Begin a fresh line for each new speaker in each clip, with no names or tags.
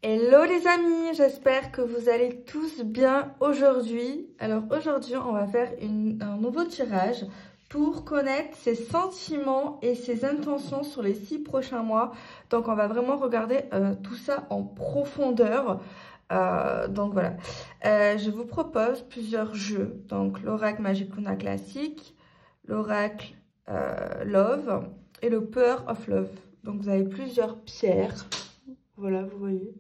Hello les amis, j'espère que vous allez tous bien aujourd'hui. Alors aujourd'hui, on va faire un nouveau tirage pour connaître ses sentiments et ses intentions sur les 6 prochains mois. Donc on va vraiment regarder tout ça en profondeur. Donc voilà, je vous propose plusieurs jeux. Donc l'oracle Magicuna classique, l'oracle Love et le Pearl of Love. Donc vous avez plusieurs pierres. Voilà, vous voyez.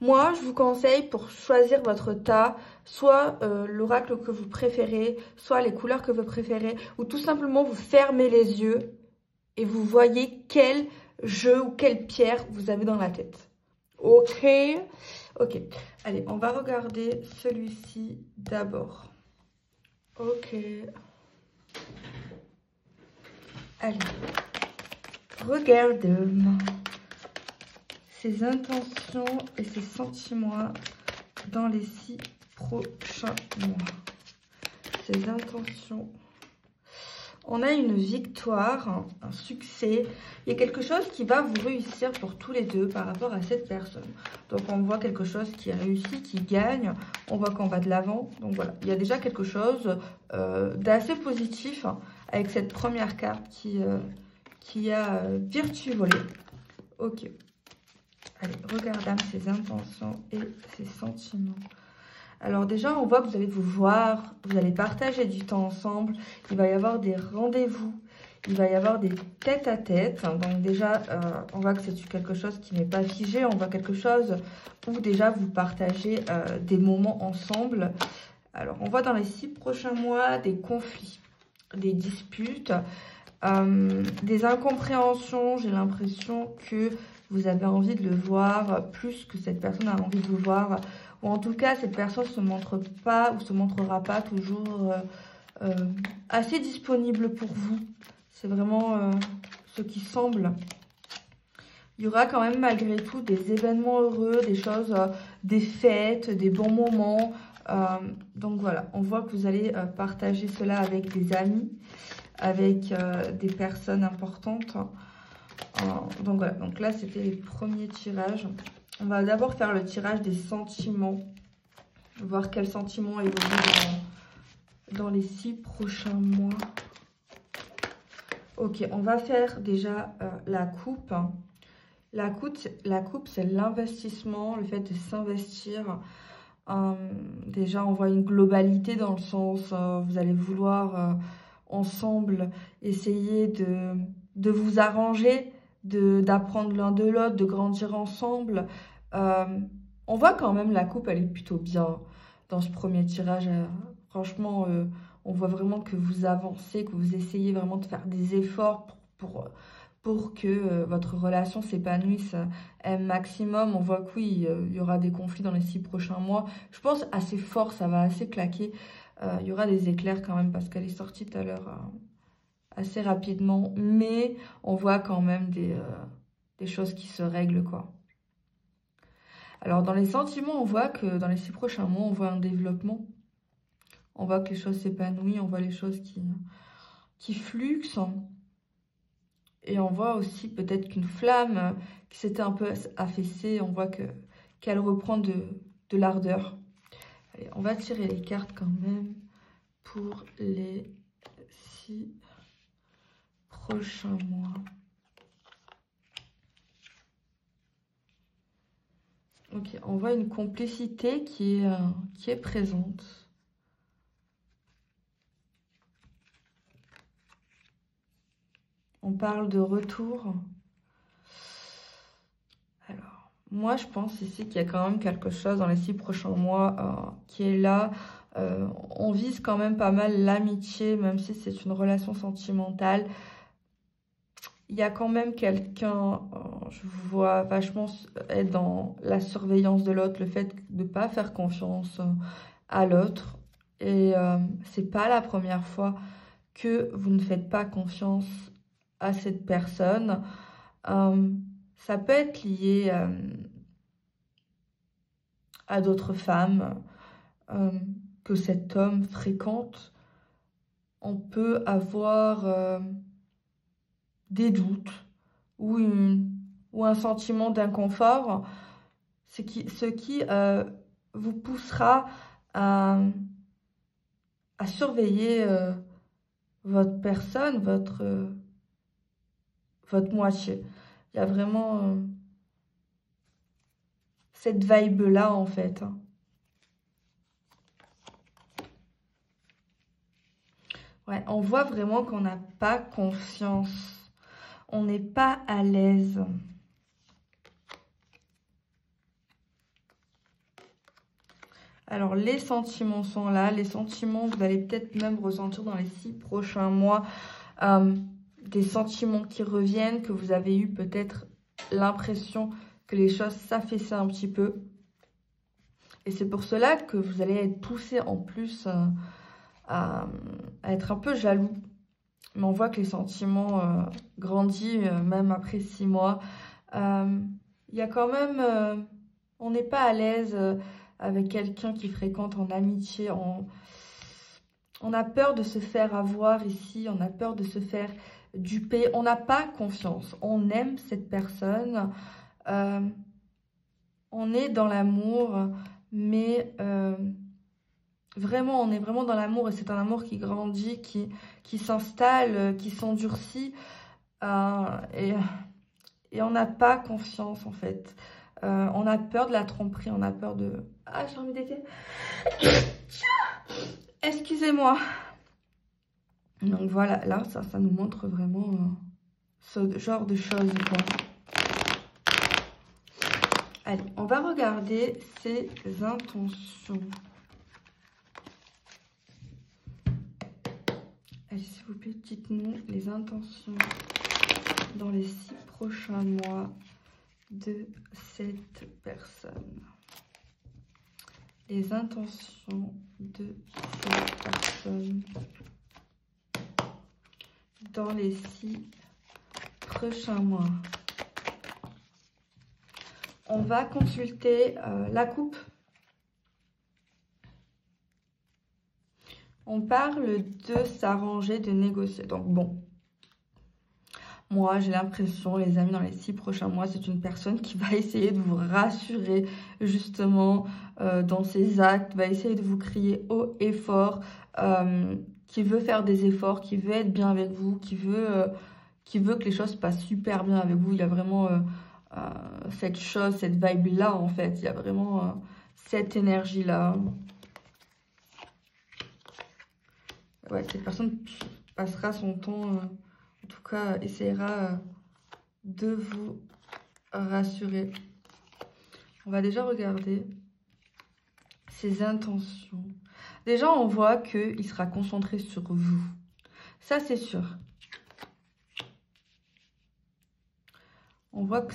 Moi, je vous conseille pour choisir votre tas, soit l'oracle que vous préférez, soit les couleurs que vous préférez, ou tout simplement vous fermez les yeux et vous voyez quel jeu ou quelle pierre vous avez dans la tête. Ok? Ok. Allez, on va regarder celui-ci d'abord. Ok. Allez. Regardons ses intentions et ses sentiments dans les 6 prochains mois. Ses intentions. On a une victoire, un succès. Il y a quelque chose qui va vous réussir pour tous les deux par rapport à cette personne. Donc on voit quelque chose qui réussit, qui gagne. On voit qu'on va de l'avant. Donc voilà, il y a déjà quelque chose d'assez positif avec cette première carte qui a Virtue volée. Ok. Allez, regardons ses intentions et ses sentiments. Alors déjà, on voit que vous allez vous voir, vous allez partager du temps ensemble. Il va y avoir des rendez-vous, il va y avoir des tête-à-tête. Donc déjà, on voit que c'est quelque chose qui n'est pas figé. On voit quelque chose où déjà vous partagez des moments ensemble. Alors, on voit dans les 6 prochains mois des conflits, des disputes, des incompréhensions. J'ai l'impression que vous avez envie de le voir plus que cette personne a envie de vous voir. Ou en tout cas, cette personne ne se montre pas ou se montrera pas toujours assez disponible pour vous. C'est vraiment ce qui semble. Il y aura quand même malgré tout des événements heureux, des choses, des fêtes, des bons moments. Donc voilà, on voit que vous allez partager cela avec des amis, avec des personnes importantes. Donc voilà, donc là c'était les premiers tirages. On va d'abord faire le tirage des sentiments, voir quels sentiments évoluent dans les 6 prochains mois. Ok, on va faire déjà la coupe. La coupe, c'est l'investissement, le fait de s'investir. Déjà, on voit une globalité dans le sens, vous allez vouloir ensemble essayer de vous arranger, d'apprendre l'un de l'autre, de grandir ensemble. On voit quand même la coupe, elle est plutôt bien dans ce premier tirage. Franchement, on voit vraiment que vous avancez, que vous essayez vraiment de faire des efforts pour que votre relation s'épanouisse un maximum. On voit que oui, il y aura des conflits dans les 6 prochains mois. Je pense assez fort, ça va assez claquer. Il y aura des éclairs quand même parce qu'elle est sortie tout à l'heure assez rapidement. Mais on voit quand même des choses qui se règlent, quoi. Alors, dans les sentiments, on voit que dans les 6 prochains mois, on voit un développement. On voit que les choses s'épanouissent, on voit les choses qui fluxent. Et on voit aussi peut-être qu'une flamme qui s'était un peu affaissée, on voit qu'elle reprend de l'ardeur. Allez, on va tirer les cartes quand même pour les 6 prochains mois. Ok, on voit une complicité qui est présente. On parle de retour. Alors, moi, je pense ici qu'il y a quand même quelque chose dans les 6 prochains mois qui est là. On vise quand même pas mal l'amitié, même si c'est une relation sentimentale. Il y a quand même quelqu'un, je vous vois vachement être dans la surveillance de l'autre, le fait de ne pas faire confiance à l'autre. Et c'est pas la première fois que vous ne faites pas confiance à cette personne. Ça peut être lié à d'autres femmes que cet homme fréquente. On peut avoir des doutes ou ou un sentiment d'inconfort, ce qui vous poussera à surveiller votre personne, votre moitié. Il y a vraiment cette vibe-là, en fait. Ouais, on voit vraiment qu'on n'a pas confiance. On n'est pas à l'aise. Alors, les sentiments sont là. Les sentiments, vous allez peut-être même ressentir dans les 6 prochains mois des sentiments qui reviennent, que vous avez eu peut-être l'impression que les choses s'affaissaient un petit peu. Et c'est pour cela que vous allez être poussé en plus à être un peu jaloux. Mais on voit que les sentiments grandissent même après 6 mois. Il y a quand même... on n'est pas à l'aise avec quelqu'un qui fréquente en amitié. On a peur de se faire avoir ici. On a peur de se faire duper. On n'a pas confiance. On aime cette personne. On est dans l'amour. Mais vraiment, on est vraiment dans l'amour. Et c'est un amour qui grandit, qui s'installe, qui s'endurcit. Et on n'a pas confiance en fait. On a peur de la tromperie, on a peur de... Ah, j'ai envie d'éter. Excusez-moi. Donc voilà, là, ça nous montre vraiment ce genre de choses, quoi. Allez, on va regarder ses intentions. Allez, s'il vous plaît, dites-nous les intentions dans les 6 prochains mois de cette personne. Les intentions de cette personne dans les 6 prochains mois. On va consulter la coupe. On parle de s'arranger, de négocier. Donc bon, moi j'ai l'impression, les amis, dans les 6 prochains mois, c'est une personne qui va essayer de vous rassurer justement dans ses actes, va essayer de vous crier haut et fort, qui veut faire des efforts, qui veut être bien avec vous, qui veut que les choses se passent super bien avec vous. Il y a vraiment cette chose, cette vibe-là en fait. Il y a vraiment cette énergie-là. Ouais, cette personne passera son temps, en tout cas, essaiera de vous rassurer. On va déjà regarder ses intentions. Déjà, on voit qu'il sera concentré sur vous. Ça, c'est sûr. On voit que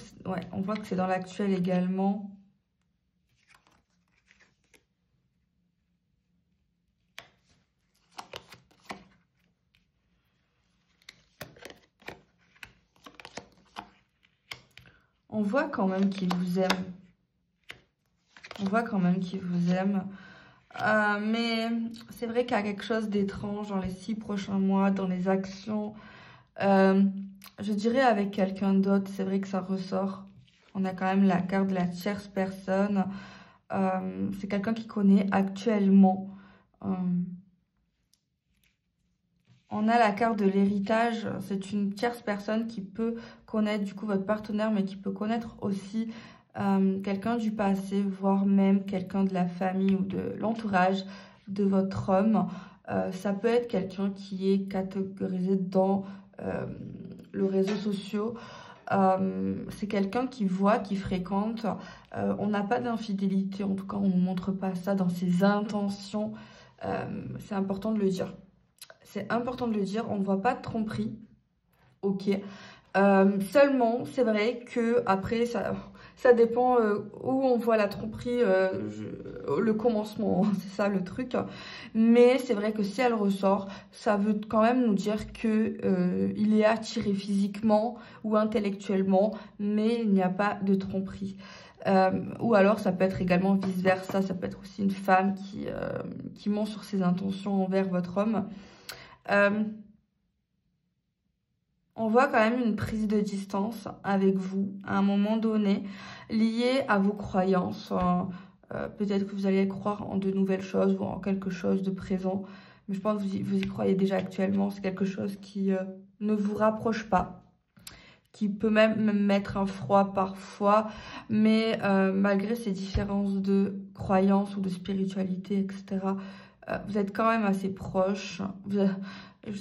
c'est dans l'actuel également. On voit quand même qu'il vous aime. On voit quand même qu'il vous aime. Mais c'est vrai qu'il y a quelque chose d'étrange dans les 6 prochains mois, dans les actions. Je dirais avec quelqu'un d'autre, c'est vrai que ça ressort. On a quand même la carte de la tierce personne. C'est quelqu'un qui connaît actuellement. On a la carte de l'héritage. C'est une tierce personne qui peut connaître du coup votre partenaire, mais qui peut connaître aussi quelqu'un du passé, voire même quelqu'un de la famille ou de l'entourage de votre homme. Ça peut être quelqu'un qui est catégorisé dans le réseau social. C'est quelqu'un qui voit, qui fréquente. On n'a pas d'infidélité, en tout cas on ne montre pas ça dans ses intentions. C'est important de le dire. C'est important de le dire, on ne voit pas de tromperie. Ok. Seulement, c'est vrai que après ça dépend où on voit la tromperie, le commencement, c'est ça le truc. Mais c'est vrai que si elle ressort, ça veut quand même nous dire que il est attiré physiquement ou intellectuellement, mais il n'y a pas de tromperie. Ou alors ça peut être également vice versa, ça peut être aussi une femme qui ment sur ses intentions envers votre homme. On voit quand même une prise de distance avec vous à un moment donné, liée à vos croyances. Peut-être que vous allez croire en de nouvelles choses ou en quelque chose de présent. Mais je pense que vous y croyez déjà actuellement. C'est quelque chose qui ne vous rapproche pas, qui peut même me mettre un froid parfois. Mais malgré ces différences de croyances ou de spiritualité, etc., vous êtes quand même assez proches.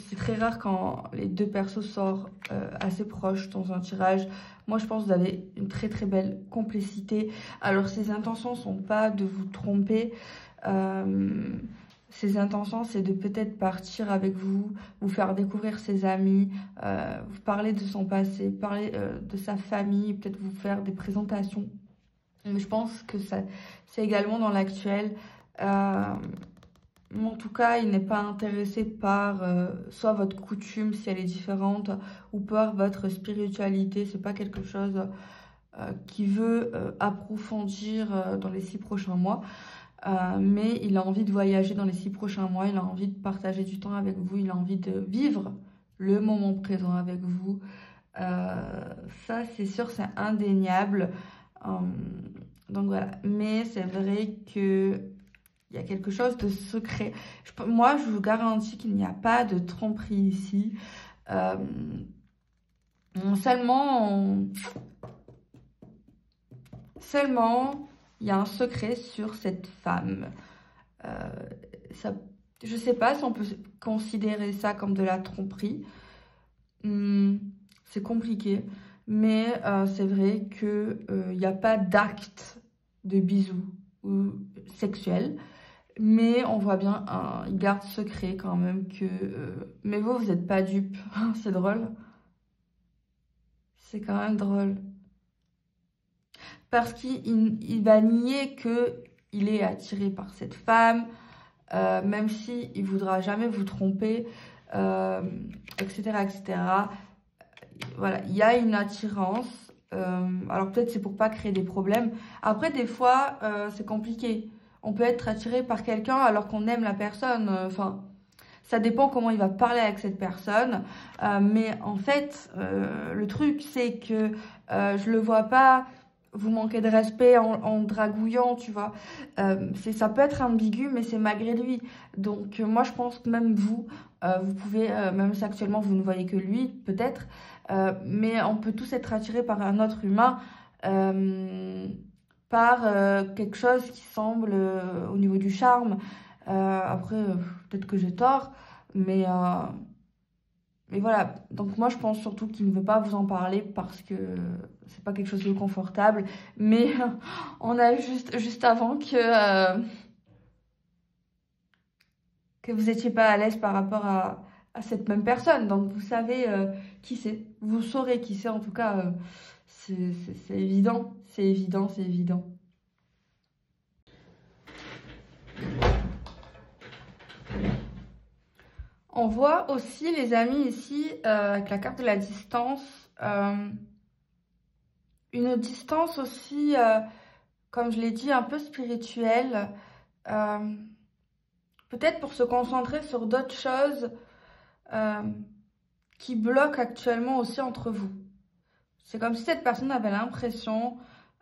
C'est très rare quand les deux persos sortent assez proches dans un tirage. Moi, je pense que vous avez une très très belle complicité. Alors, ses intentions ne sont pas de vous tromper. Ses intentions, c'est de peut-être partir avec vous, vous faire découvrir ses amis, vous parler de son passé, parler de sa famille, peut-être vous faire des présentations. Mais je pense que c'est également dans l'actuel. En tout cas, il n'est pas intéressé par soit votre coutume, si elle est différente, ou par votre spiritualité. C'est pas quelque chose qu'il veut approfondir dans les 6 prochains mois. Mais il a envie de voyager dans les 6 prochains mois. Il a envie de partager du temps avec vous. Il a envie de vivre le moment présent avec vous. Ça, c'est sûr, c'est indéniable. Donc voilà. Mais c'est vrai que il y a quelque chose de secret. Moi, je vous garantis qu'il n'y a pas de tromperie ici. Seulement, il y a un secret sur cette femme. Je ne sais pas si on peut considérer ça comme de la tromperie. C'est compliqué. Mais c'est vrai qu'il n'y a pas d'acte de bisous ou sexuel. Mais on voit bien, il garde secret quand même que... mais vous n'êtes pas dupe. C'est drôle. C'est quand même drôle. Parce qu'il va nier qu'il est attiré par cette femme, même s'il ne voudra jamais vous tromper, etc., etc. Voilà, il y a une attirance. Alors peut-être c'est pour pas créer des problèmes. Après, des fois, c'est compliqué. On peut être attiré par quelqu'un alors qu'on aime la personne. Enfin, ça dépend comment il va parler avec cette personne. Mais en fait, le truc, c'est que je le vois pas vous manquer de respect en dragouillant, tu vois. Ça peut être ambigu, mais c'est malgré lui. Donc, moi, je pense que même vous, vous pouvez, même si actuellement vous ne voyez que lui, peut-être, mais on peut tous être attirés par un autre humain. Par quelque chose qui semble au niveau du charme. Après, peut-être que j'ai tort, mais voilà. Donc moi, je pense surtout qu'il ne veut pas vous en parler parce que c'est pas quelque chose de confortable. Mais on a juste avant que vous n'étiez pas à l'aise par rapport à cette même personne. Donc vous savez qui c'est. Vous saurez qui c'est en tout cas. C'est évident, c'est évident, c'est évident. On voit aussi, les amis, ici, avec la carte de la distance, une distance aussi, comme je l'ai dit, un peu spirituelle. Peut-être pour se concentrer sur d'autres choses qui bloquent actuellement aussi entre vous. C'est comme si cette personne avait l'impression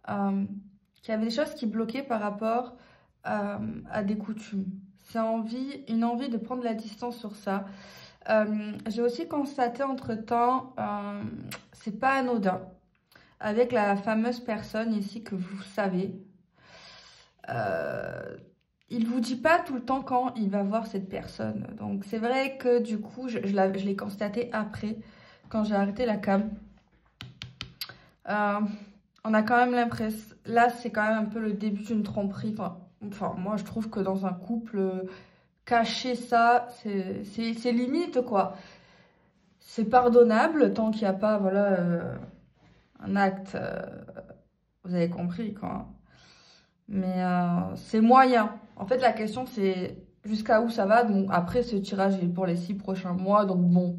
qu'il y avait des choses qui bloquaient par rapport à des coutumes. C'est une envie de prendre la distance sur ça. J'ai aussi constaté entre-temps, c'est pas anodin, avec la fameuse personne ici que vous savez. Il vous dit pas tout le temps quand il va voir cette personne. Donc c'est vrai que du coup, je l'ai constaté après, quand j'ai arrêté la cam. On a quand même l'impression... Là, c'est quand même un peu le début d'une tromperie. Enfin, moi, je trouve que dans un couple, cacher ça, c'est limite, quoi. C'est pardonnable tant qu'il n'y a pas, voilà, un acte... vous avez compris, quoi. Mais c'est moyen. En fait, la question, c'est jusqu'à où ça va. Donc, après, ce tirage est pour les 6 prochains mois. Donc, bon,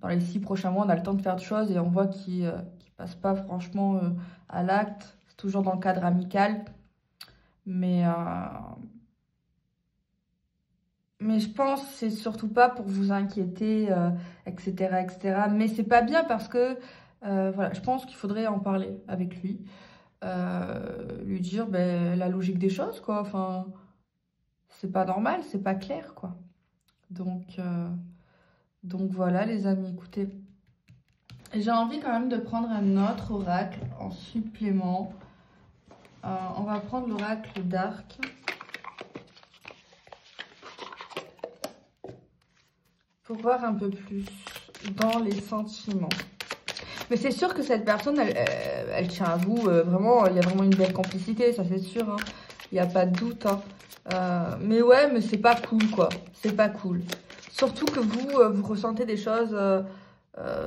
dans les 6 prochains mois, on a le temps de faire des choses et on voit qu'il passe pas franchement à l'acte. C'est toujours dans le cadre amical. Mais Mais je pense que c'est surtout pas pour vous inquiéter, etc., etc. Mais c'est pas bien parce que, voilà, je pense qu'il faudrait en parler avec lui. Lui dire ben, la logique des choses, quoi. Enfin, c'est pas normal, c'est pas clair, quoi. Donc voilà, les amis, écoutez. J'ai envie quand même de prendre un autre oracle en supplément. On va prendre l'oracle d'Arc. Pour voir un peu plus dans les sentiments. Mais c'est sûr que cette personne, elle tient à vous. Vraiment, il y a vraiment une belle complicité, ça c'est sûr. Hein. Il n'y a pas de doute. Hein. Mais ouais, mais c'est pas cool, quoi. C'est pas cool. Surtout que vous ressentez des choses,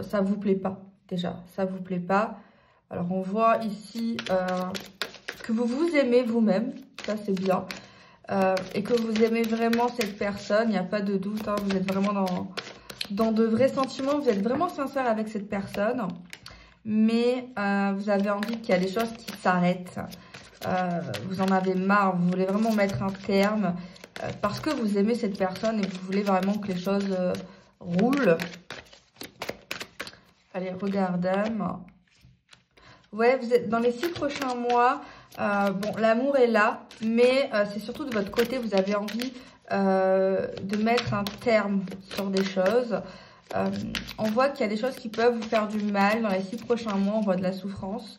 ça vous plaît pas, déjà. Ça vous plaît pas. Alors, on voit ici que vous vous aimez vous-même. Ça, c'est bien. Et que vous aimez vraiment cette personne, il n'y a pas de doute, hein, vous êtes vraiment dans de vrais sentiments, vous êtes vraiment sincère avec cette personne, mais vous avez envie qu'il y a des choses qui s'arrêtent, vous en avez marre, vous voulez vraiment mettre un terme, parce que vous aimez cette personne et vous voulez vraiment que les choses roulent. Allez, regardons. Ouais, vous êtes dans les 6 prochains mois. Bon, l'amour est là, mais c'est surtout de votre côté, vous avez envie de mettre un terme sur des choses. On voit qu'il y a des choses qui peuvent vous faire du mal dans les 6 prochains mois, on voit de la souffrance.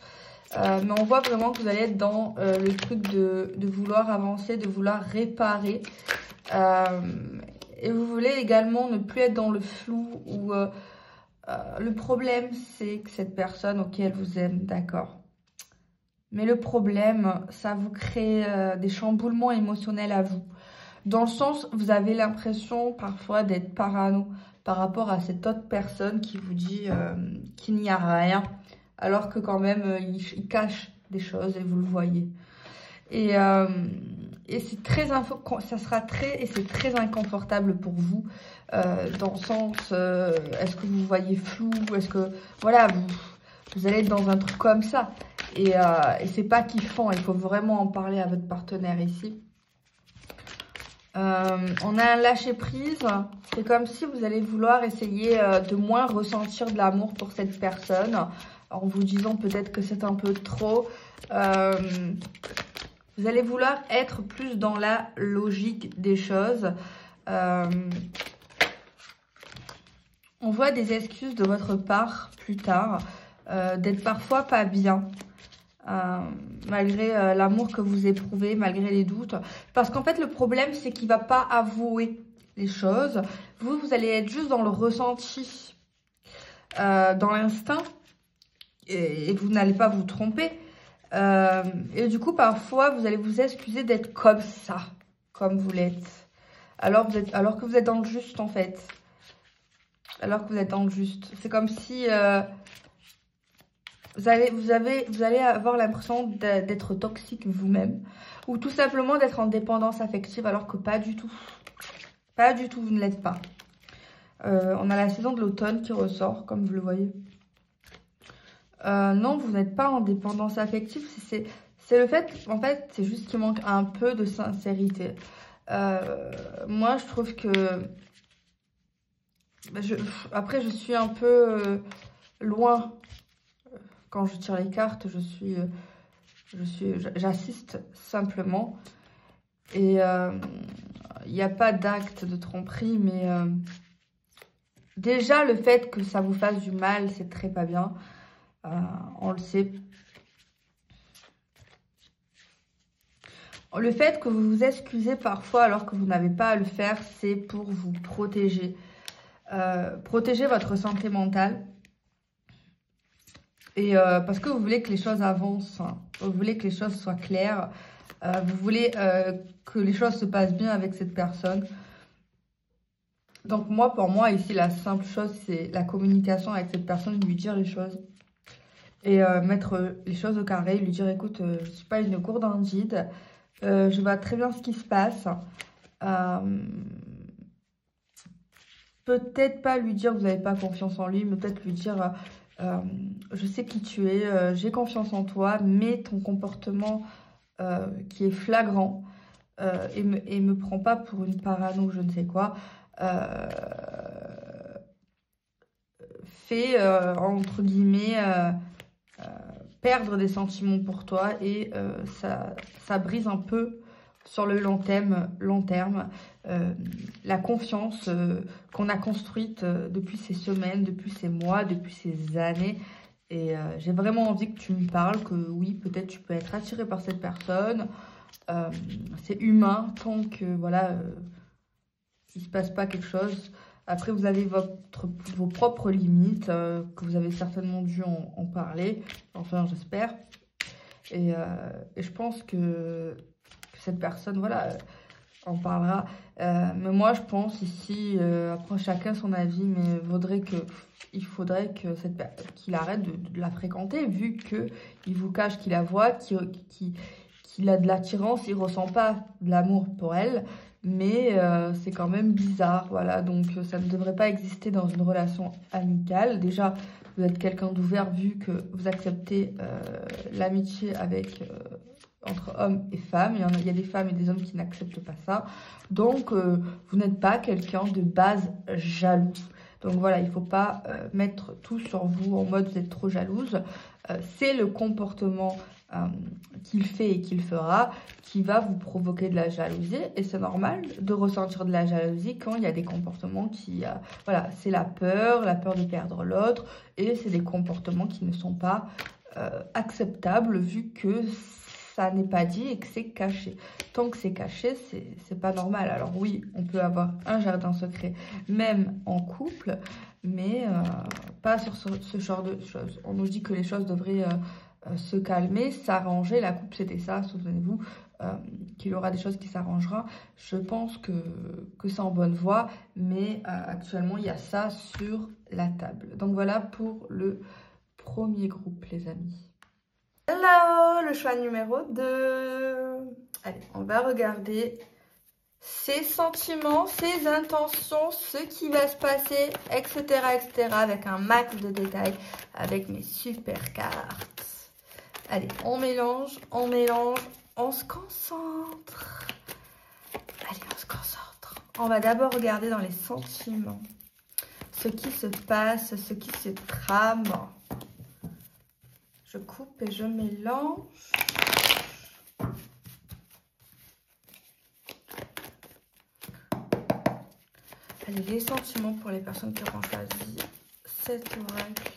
Mais on voit vraiment que vous allez être dans le truc de vouloir avancer, de vouloir réparer. Et vous voulez également ne plus être dans le flou ou... le problème, c'est que cette personne, ok, elle vous aime, d'accord. Mais le problème, ça vous crée des chamboulements émotionnels à vous. Dans le sens, vous avez l'impression parfois d'être parano par rapport à cette autre personne qui vous dit qu'il n'y a rien. Alors que quand même, il cache des choses et vous le voyez. Et c'est très c'est très inconfortable pour vous dans le sens est-ce que vous voyez flou, est-ce que voilà vous allez être dans un truc comme ça et c'est pas kiffant, il faut vraiment en parler à votre partenaire ici. On a un lâcher prise, c'est comme si vous allez vouloir essayer de moins ressentir de l'amour pour cette personne en vous disant peut-être que c'est un peu trop. Vous allez vouloir être plus dans la logique des choses. On voit des excuses de votre part plus tard, d'être parfois pas bien, malgré l'amour que vous éprouvez, malgré les doutes. Parce qu'en fait, le problème, c'est qu'il ne va pas avouer les choses. Vous allez être juste dans le ressenti, dans l'instinct, et vous n'allez pas vous tromper. Et du coup, parfois, vous allez vous excuser d'être comme ça, comme vous l'êtes. Alors que vous êtes dans le juste, en fait. Alors que vous êtes dans le juste. C'est comme si vous allez avoir l'impression d'être toxique vous-même. Ou tout simplement d'être en dépendance affective, alors que pas du tout. Pas du tout, vous ne l'êtes pas. On a la saison de l'automne qui ressort, comme vous le voyez. Non, vous n'êtes pas en dépendance affective. C'est le fait, en fait, c'est juste qu'il manque un peu de sincérité. Moi, je trouve que... Après, je suis un peu loin. Quand je tire les cartes, j'assiste simplement. Et il n'y a pas d'acte de tromperie, mais déjà, le fait que ça vous fasse du mal, c'est très pas bien. On le sait. Le fait que vous vous excusez parfois alors que vous n'avez pas à le faire, c'est pour vous protéger. Protéger votre santé mentale. Et parce que vous voulez que les choses avancent. Hein. Vous voulez que les choses soient claires. Vous voulez que les choses se passent bien avec cette personne. Donc moi, pour moi, ici, la simple chose, c'est la communication avec cette personne, lui dire les choses. Et mettre les choses au carré, lui dire, écoute, je ne suis pas une gourdindide, je vois très bien ce qui se passe. Peut-être pas lui dire que vous n'avez pas confiance en lui, mais peut-être lui dire, je sais qui tu es, j'ai confiance en toi, mais ton comportement qui est flagrant, et me prends pas pour une parano, je ne sais quoi, fait, entre guillemets, perdre des sentiments pour toi et ça brise un peu sur le long terme la confiance qu'on a construite depuis ces semaines, depuis ces mois, depuis ces années. Et j'ai vraiment envie que tu me parles, que oui, peut-être tu peux être attiré par cette personne. C'est humain tant que, voilà, il ne se passe pas quelque chose. Après, vous avez vos propres limites, que vous avez certainement dû en parler. Enfin, j'espère. Et je pense que cette personne, voilà, en parlera. Mais moi, je pense ici, après chacun son avis, mais il faudrait que qu'il arrête de la fréquenter, vu qu'il vous cache qu'il la voit, qu'il a de l'attirance, il ressent pas de l'amour pour elle, mais c'est quand même bizarre, voilà. Donc ça ne devrait pas exister dans une relation amicale. Déjà, vous êtes quelqu'un d'ouvert, vu que vous acceptez l'amitié entre hommes et femmes. Il y a des femmes et des hommes qui n'acceptent pas ça. Donc, vous n'êtes pas quelqu'un de base jaloux. Donc voilà, il ne faut pas mettre tout sur vous en mode vous êtes trop jalouse. C'est le comportement qu'il fait et qu'il fera qui va vous provoquer de la jalousie. Et c'est normal de ressentir de la jalousie quand il y a des comportements qui... voilà, c'est la peur de perdre l'autre. Et c'est des comportements qui ne sont pas acceptables vu que ça n'est pas dit et que c'est caché. Tant que c'est caché, c'est pas normal. Alors oui, on peut avoir un jardin secret, même en couple, mais pas sur ce genre de choses. On nous dit que les choses devraient se calmer, s'arranger. La coupe, c'était ça, souvenez-vous, qu'il y aura des choses qui s'arrangeront. Je pense que c'est en bonne voie, mais actuellement, il y a ça sur la table. Donc voilà pour le premier groupe, les amis. Hello, le choix numéro 2. Allez, on va regarder ses sentiments, ses intentions, ce qui va se passer, etc., etc., avec un max de détails, avec mes super cartes. Allez, on mélange, on se concentre. Allez, on se concentre. On va d'abord regarder dans les sentiments, ce qui se passe, ce qui se trame. Je coupe et je mélange. Allez, les sentiments pour les personnes qui auront choisi cet oracle.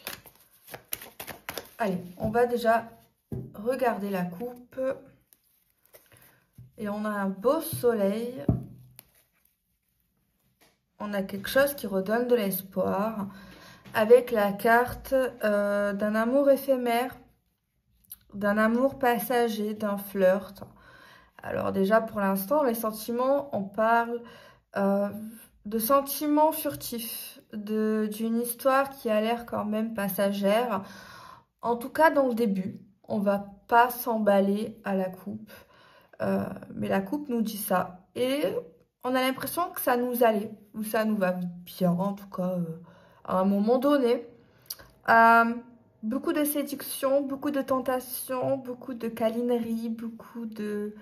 Allez, on va déjà regarder la coupe. Et on a un beau soleil. On a quelque chose qui redonne de l'espoir. Avec la carte d'un amour éphémère. D'un amour passager, d'un flirt. Alors déjà, pour l'instant, les sentiments, on parle de sentiments furtifs, d'une histoire qui a l'air quand même passagère. En tout cas, dans le début, on va pas s'emballer à la coupe. Mais la coupe nous dit ça. Et on a l'impression que ça nous allait, ou ça nous va bien, en tout cas, à un moment donné. Beaucoup de séduction, beaucoup de tentation, beaucoup de câlinerie, beaucoup de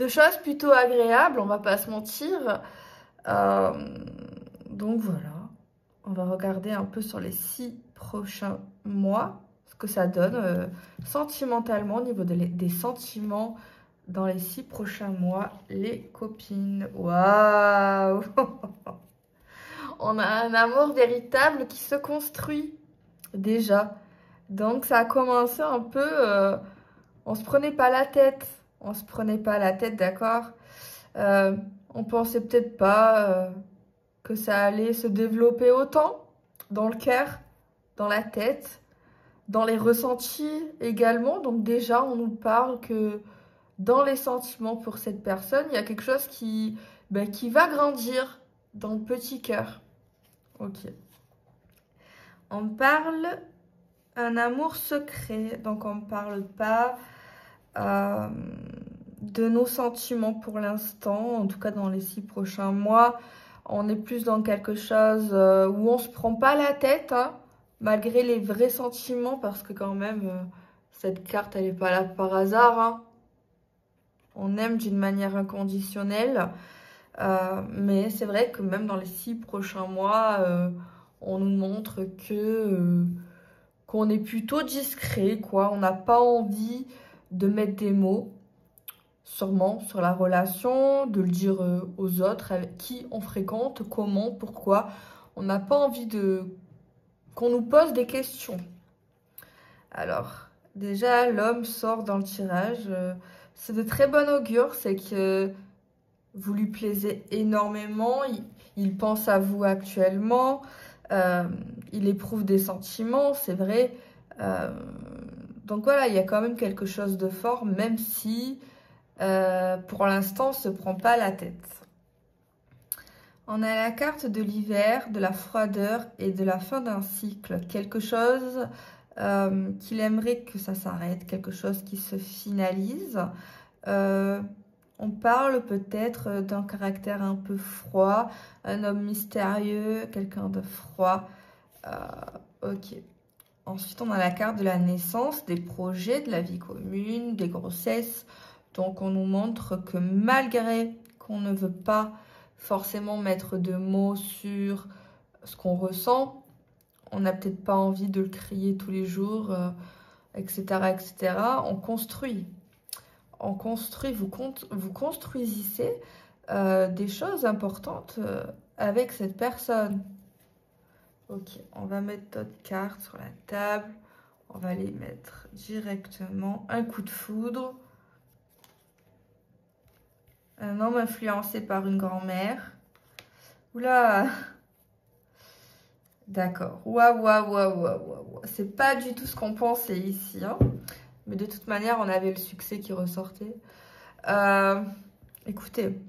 choses plutôt agréables, on va pas se mentir. Donc voilà, on va regarder un peu sur les 6 prochains mois, ce que ça donne sentimentalement au niveau des sentiments dans les 6 prochains mois, les copines. Waouh! On a un amour véritable qui se construit déjà. Donc ça a commencé un peu, on se prenait pas la tête, d'accord. On pensait peut-être pas que ça allait se développer autant dans le cœur, dans la tête, dans les ressentis également. Donc déjà, on nous parle que dans les sentiments pour cette personne, il y a quelque chose qui va grandir dans le petit cœur. Ok. On parle un amour secret, donc on ne parle pas de nos sentiments pour l'instant, en tout cas dans les 6 prochains mois. On est plus dans quelque chose où on se prend pas la tête, hein, malgré les vrais sentiments, parce que quand même, cette carte, elle n'est pas là par hasard. Hein. on aime d'une manière inconditionnelle. Mais c'est vrai que même dans les 6 prochains mois, on nous montre que qu'on est plutôt discret, quoi. On n'a pas envie de mettre des mots, sûrement, sur la relation, de le dire aux autres, avec qui on fréquente, comment, pourquoi. On n'a pas envie qu'on nous pose des questions. Alors, déjà, l'homme sort dans le tirage. C'est de très bon augure, c'est que vous lui plaisez énormément, il pense à vous actuellement, il éprouve des sentiments, c'est vrai. Donc voilà, il y a quand même quelque chose de fort, même si pour l'instant, on ne se prend pas la tête. On a la carte de l'hiver, de la froideur et de la fin d'un cycle. Quelque chose qu'il aimerait que ça s'arrête, quelque chose qui se finalise. On parle peut-être d'un caractère un peu froid, un homme mystérieux, quelqu'un de froid. Ok. Ensuite, on a la carte de la naissance, des projets, de la vie commune, des grossesses. Donc, on nous montre que malgré qu'on ne veut pas forcément mettre de mots sur ce qu'on ressent, on n'a peut-être pas envie de le crier tous les jours, etc., etc. On construit. On construit, vous construisez des choses importantes avec cette personne. Ok, on va mettre notre carte sur la table. On va les mettre directement. Un coup de foudre. Un homme influencé par une grand-mère. Oula! D'accord. Waouh, waouh, waouh, waouh. C'est pas du tout ce qu'on pensait ici, hein. Mais de toute manière, on avait le succès qui ressortait. Écoutez,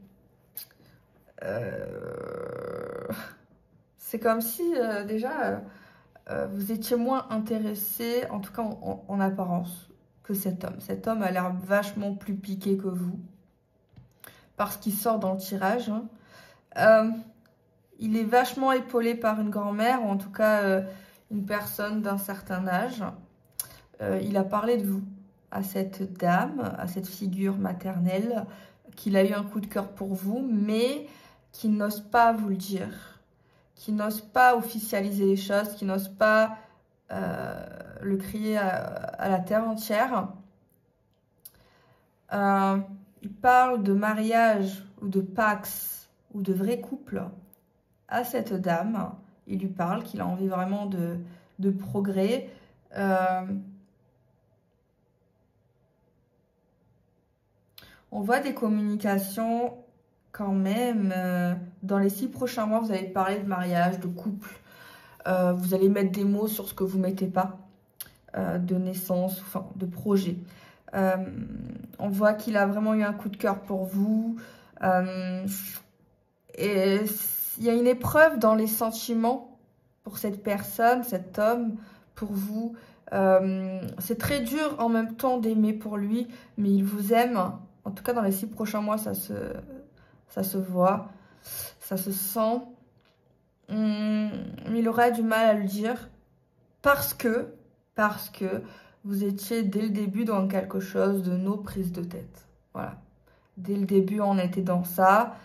c'est comme si déjà vous étiez moins intéressé, en tout cas en apparence, que cet homme. Cet homme a l'air vachement plus piqué que vous, parce qu'il sort dans le tirage. Hein. Il est vachement épaulé par une grand-mère, ou en tout cas une personne d'un certain âge. Il a parlé de vous à cette dame, à cette figure maternelle, qu'il a eu un coup de cœur pour vous, mais qui n'ose pas vous le dire, qui n'ose pas officialiser les choses, qui n'ose pas le crier à la terre entière. Il parle de mariage ou de pax ou de vrai couple à cette dame. Il lui parle qu'il a envie vraiment de progrès. On voit des communications quand même. Dans les 6 prochains mois, vous allez parler de mariage, de couple. Vous allez mettre des mots sur ce que vous ne mettez pas. De naissance, enfin de projet. On voit qu'il a vraiment eu un coup de cœur pour vous. Et il y a une épreuve dans les sentiments pour cette personne, cet homme, pour vous. C'est très dur en même temps d'aimer pour lui, mais il vous aime. En tout cas, dans les 6 prochains mois, ça se voit, ça se sent. Il aura du mal à le dire parce que vous étiez dès le début dans quelque chose de nos prises de tête. Voilà. Dès le début, on était dans ça.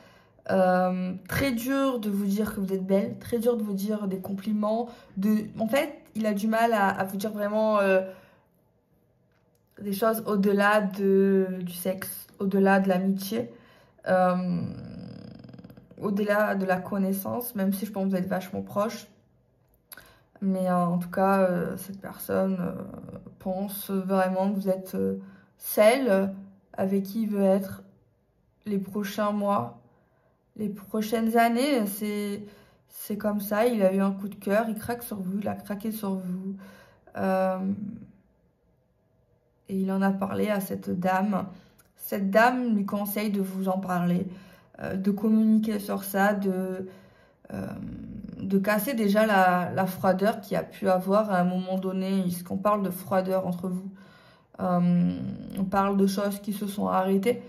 Très dur de vous dire que vous êtes belle, très dur de vous dire des compliments. En fait, il a du mal à vous dire vraiment des choses au-delà du sexe, au-delà de l'amitié, au-delà de la connaissance, même si je pense que vous êtes vachement proches. Mais en tout cas, cette personne pense vraiment que vous êtes celle avec qui il veut être les prochains mois, les prochaines années. C'est comme ça, il a eu un coup de cœur, il craque sur vous, il a craqué sur vous. Et il en a parlé à cette dame. Cette dame lui conseille de vous en parler, de communiquer sur ça, de casser déjà la froideur qu'il y a pu avoir à un moment donné, puisqu'on parle de froideur entre vous. On parle de choses qui se sont arrêtées,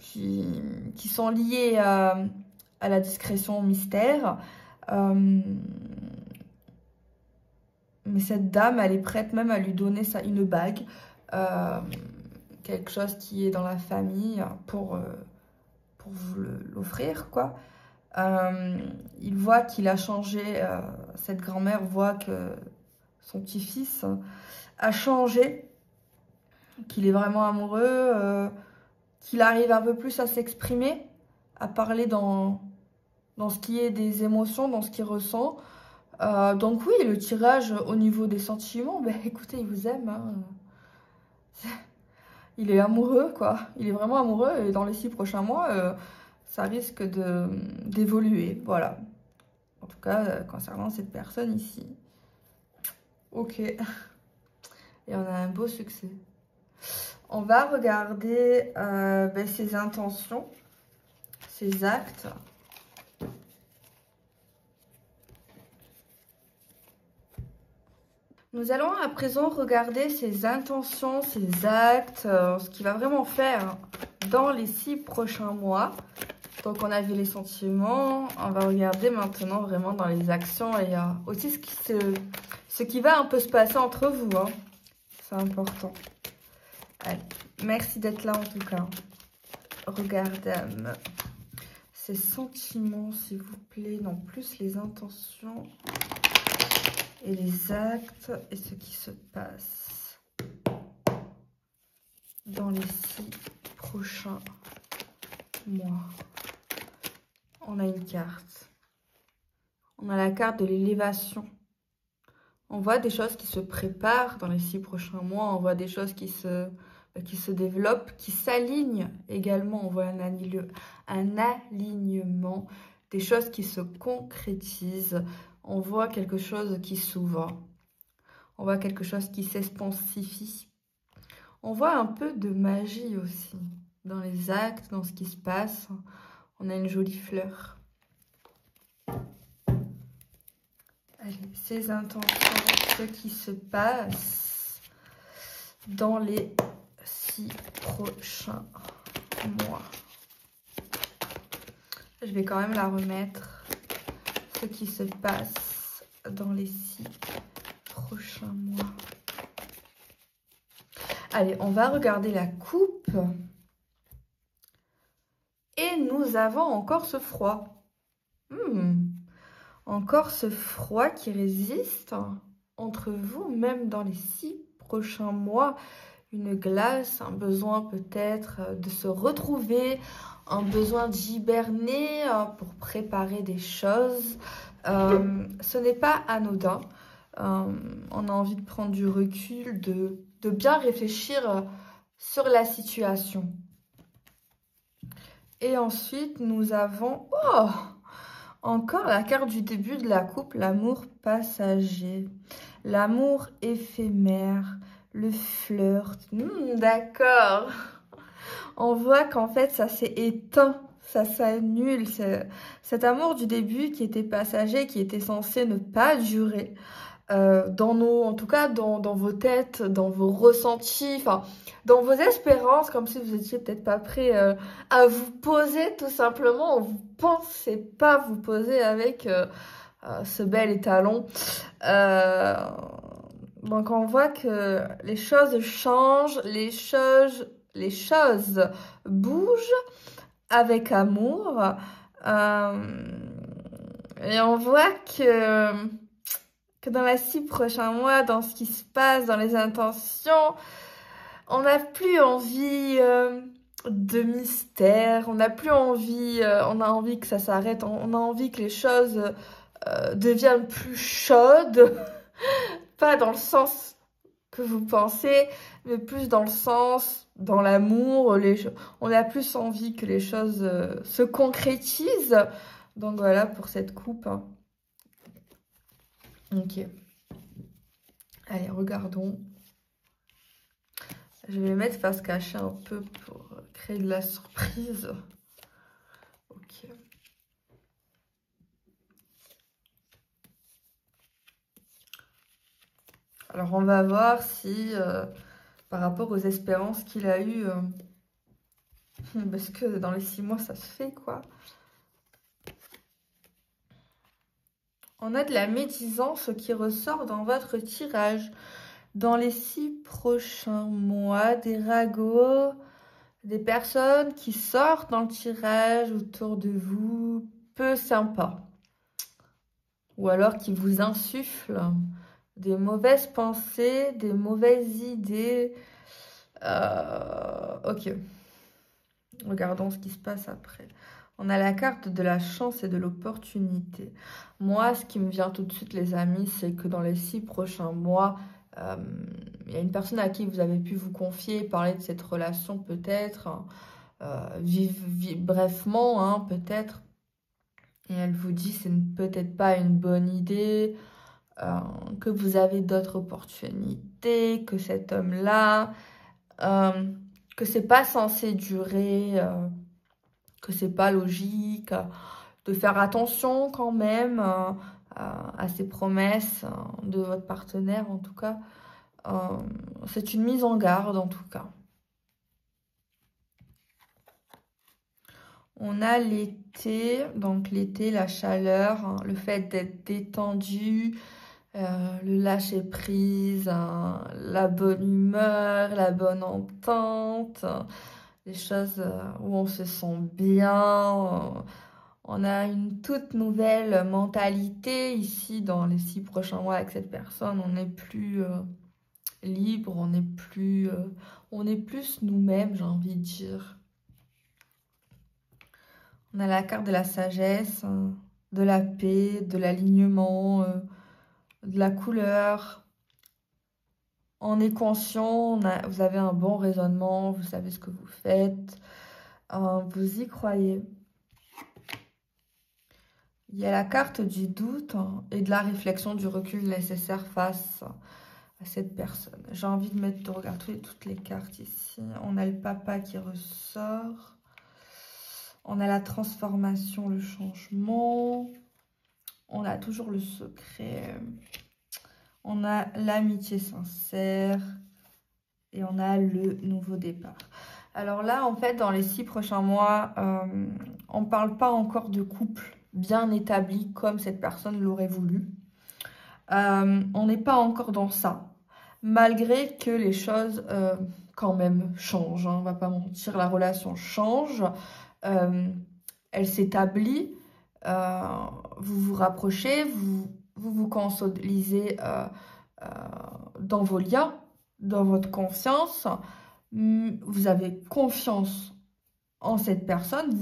qui sont liées à la discrétion, au mystère. Mais cette dame, elle est prête même à lui donner une bague, quelque chose qui est dans la famille pour vous l'offrir, quoi. Il voit qu'il a changé, cette grand-mère voit que son petit-fils a changé, qu'il est vraiment amoureux, qu'il arrive un peu plus à s'exprimer, à parler dans ce qui est des émotions, dans ce qu'il ressent. Donc oui, le tirage au niveau des sentiments, ben écoutez, il vous aime, hein. Il est amoureux, quoi. Il est vraiment amoureux et dans les 6 prochains mois, ça risque d'évoluer, voilà. En tout cas, concernant cette personne ici. Ok. Et on a un beau succès. On va regarder ses intentions, ses actes. Nous allons à présent regarder ses intentions, ses actes, ce qu'il va vraiment faire dans les 6 prochains mois. Donc on a vu les sentiments, on va regarder maintenant vraiment dans les actions et aussi ce qui va un peu se passer entre vous, hein. C'est important. Allez, merci d'être là en tout cas. Regardez ces sentiments s'il vous plaît, non plus les intentions et les actes et ce qui se passe dans les 6 prochains mois. On a une carte. On a la carte de l'élévation. On voit des choses qui se préparent dans les 6 prochains mois. On voit des choses qui se développent, qui s'alignent également. On voit un alignement, des choses qui se concrétisent. On voit quelque chose qui s'ouvre. On voit quelque chose qui s'expansifie. On voit un peu de magie aussi dans les actes, dans ce qui se passe. On a une jolie fleur. Allez, ces intentions, ce qui se passe dans les 6 prochains mois. Je vais quand même la remettre. Ce qui se passe dans les 6 prochains mois. Allez, on va regarder la coupe. Et nous avons encore ce froid. Encore ce froid qui résiste entre vous, même dans les 6 prochains mois. Une glace, un besoin peut-être de se retrouver, un besoin d'hiberner pour préparer des choses. Ce n'est pas anodin. On a envie de prendre du recul, de bien réfléchir sur la situation. Et ensuite, nous avons encore la carte du début de la coupe, l'amour passager, l'amour éphémère, le flirt. D'accord. On voit qu'en fait, ça s'est éteint, ça s'annule. Cet amour du début qui était passager, qui était censé ne pas durer, en tout cas dans vos têtes, dans vos ressentis, enfin dans vos espérances, comme si vous étiez peut-être pas prêt à vous poser tout simplement, vous pensez pas vous poser avec ce bel étalon. Donc on voit que les choses changent, les choses bougent avec amour, et on voit que dans les 6 prochains mois, dans ce qui se passe, dans les intentions, on n'a plus envie de mystère, on n'a plus envie, on a envie que ça s'arrête, on a envie que les choses deviennent plus chaudes, pas dans le sens que vous pensez, mais plus dans le sens, dans l'amour, on a plus envie que les choses se concrétisent. Donc voilà pour cette coupe. Ok. Allez, regardons. Je vais mettre face cachée un peu pour créer de la surprise. Ok. Alors, on va voir si, par rapport aux espérances qu'il a eues, parce que dans les 6 mois, ça se fait, quoi. On a de la médisance qui ressort dans votre tirage. Dans les 6 prochains mois, des ragots, des personnes qui sortent dans le tirage autour de vous, peu sympa. Ou alors qui vous insufflent des mauvaises pensées, des mauvaises idées. Ok. Regardons ce qui se passe après. On a la carte de la chance et de l'opportunité. Moi, ce qui me vient tout de suite, les amis, c'est que dans les 6 prochains mois, il y a une personne à qui vous avez pu vous confier, parler de cette relation peut-être, hein, brefement, hein, peut-être. Et elle vous dit c'est peut-être pas une bonne idée, que vous avez d'autres opportunités, que cet homme-là, que c'est pas censé durer, que c'est pas logique, de faire attention quand même à ces promesses de votre partenaire en tout cas. C'est une mise en garde en tout cas. On a l'été, donc l'été, la chaleur, hein, le fait d'être détendu, le lâcher prise, hein, la bonne humeur, la bonne entente, les choses où on se sent bien. On a une toute nouvelle mentalité ici dans les 6 prochains mois avec cette personne. On n'est plus libre, on est plus nous-mêmes, j'ai envie de dire. On a la carte de la sagesse, de la paix, de l'alignement, de la couleur. On est conscient, vous avez un bon raisonnement, vous savez ce que vous faites, vous y croyez. Il y a la carte du doute et de la réflexion, du recul nécessaire face à cette personne. J'ai envie de regarder toutes les cartes ici. On a le papa qui ressort. On a la transformation, le changement. On a toujours le secret. On a l'amitié sincère. Et on a le nouveau départ. Alors là, en fait, dans les 6 prochains mois, on ne parle pas encore de couple bien établi comme cette personne l'aurait voulu. On n'est pas encore dans ça. Malgré que les choses, quand même, changent. Hein, on ne va pas mentir, la relation change. Elle s'établit, vous vous rapprochez, vous consolidez dans vos liens, dans votre confiance, vous avez confiance en cette personne,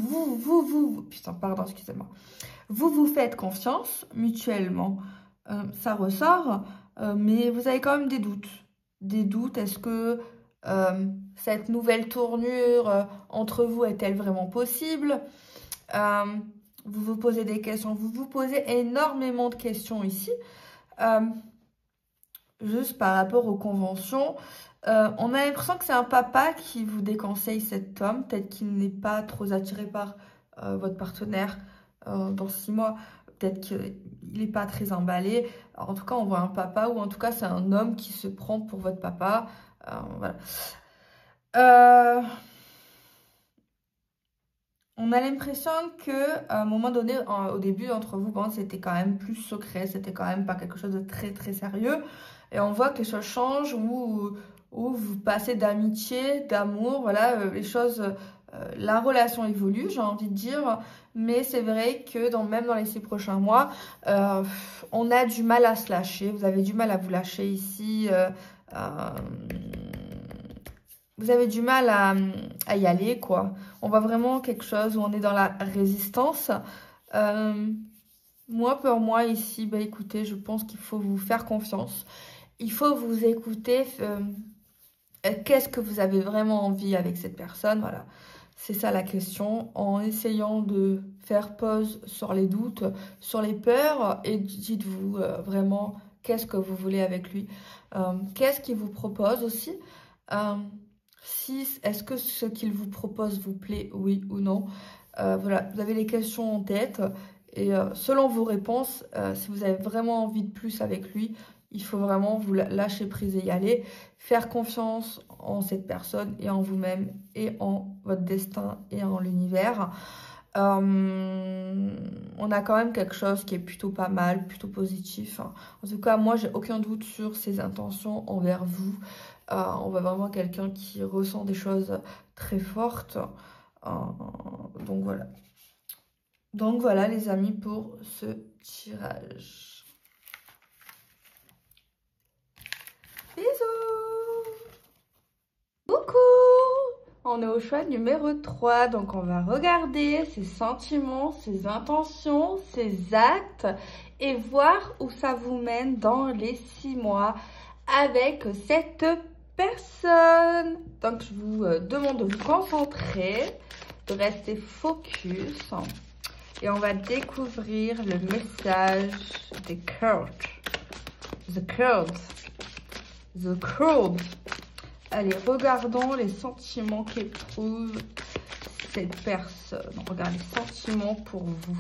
vous faites confiance mutuellement, ça ressort, mais vous avez quand même des doutes, est-ce que cette nouvelle tournure entre vous est-elle vraiment possible? Vous vous posez des questions, vous vous posez énormément de questions ici, juste par rapport aux conventions. On a l'impression que c'est un papa qui vous déconseille cet homme, peut-être qu'il n'est pas trop attiré par votre partenaire dans 6 mois, peut-être qu'il n'est pas très emballé. Alors, en tout cas, on voit un papa, ou en tout cas, c'est un homme qui se prend pour votre papa. Voilà. On a l'impression que à un moment donné, au début entre vous, bon, c'était quand même plus secret, c'était quand même pas quelque chose de très très sérieux. Et on voit que les choses changent, où vous passez d'amitié, d'amour, voilà, les choses, la relation évolue, j'ai envie de dire. Mais c'est vrai que même dans les 6 prochains mois, on a du mal à se lâcher. Vous avez du mal à vous lâcher ici. Vous avez du mal à y aller, quoi. On voit vraiment quelque chose où on est dans la résistance. Moi, pour moi, ici, bah, écoutez, je pense qu'il faut vous faire confiance. Il faut vous écouter. Qu'est-ce que vous avez vraiment envie avec cette personne? Voilà, c'est ça la question. En essayant de faire pause sur les doutes, sur les peurs, et dites-vous vraiment qu'est-ce que vous voulez avec lui. Qu'est-ce qu'il vous propose aussi? Est-ce que ce qu'il vous propose vous plaît, oui ou non? Voilà, vous avez les questions en tête. Et selon vos réponses, si vous avez vraiment envie de plus avec lui, il faut vraiment vous lâcher prise et y aller. Faire confiance en cette personne et en vous-même et en votre destin et en l'univers. On a quand même quelque chose qui est plutôt pas mal, plutôt positif. En tout cas, moi, j'ai aucun doute sur ses intentions envers vous. On voit vraiment quelqu'un qui ressent des choses très fortes. Donc voilà. Donc voilà les amis pour ce tirage. Bisous. Coucou. On est au choix numéro 3, donc on va regarder ses sentiments, ses intentions, ses actes et voir où ça vous mène dans les 6 mois avec cette personne. Donc je vous demande de vous concentrer, de rester focus et on va découvrir le message des cards. The cards. Allez, regardons les sentiments qu'éprouve cette personne. Regarde les sentiments pour vous,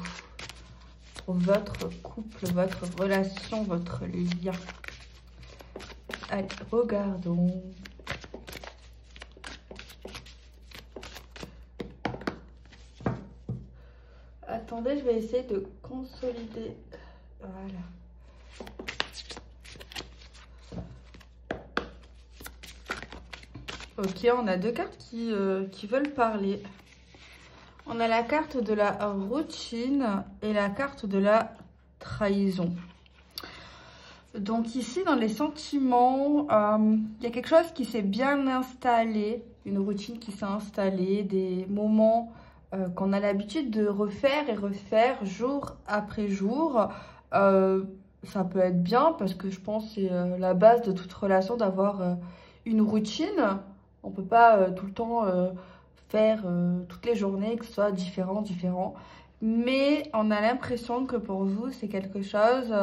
pour votre couple, votre relation, votre lien. Allez, regardons. Attendez, je vais essayer de consolider. Voilà. Ok, on a deux cartes qui veulent parler. On a la carte de la routine et la carte de la trahison. Donc ici, dans les sentiments, il y a quelque chose qui s'est bien installé, une routine qui s'est installée, des moments qu'on a l'habitude de refaire et refaire jour après jour. Ça peut être bien parce que je pense que c'est la base de toute relation d'avoir une routine. On ne peut pas tout le temps faire toutes les journées, que ce soit différent. Mais on a l'impression que pour vous, c'est quelque chose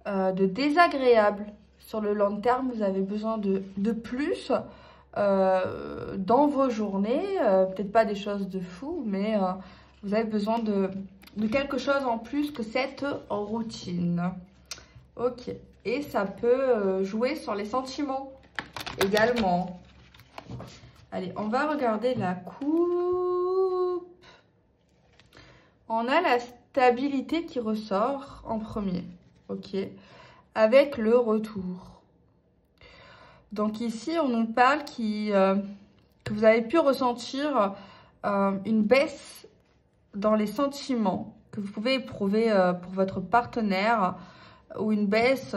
de désagréable. Sur le long terme, vous avez besoin de plus dans vos journées. Peut-être pas des choses de fou, mais vous avez besoin de quelque chose en plus que cette routine. Ok. Et ça peut jouer sur les sentiments également. Allez, on va regarder la coupe. On a la stabilité qui ressort en premier, ok, avec le retour. Donc ici, on nous parle que vous avez pu ressentir une baisse dans les sentiments que vous pouvez éprouver pour votre partenaire ou une baisse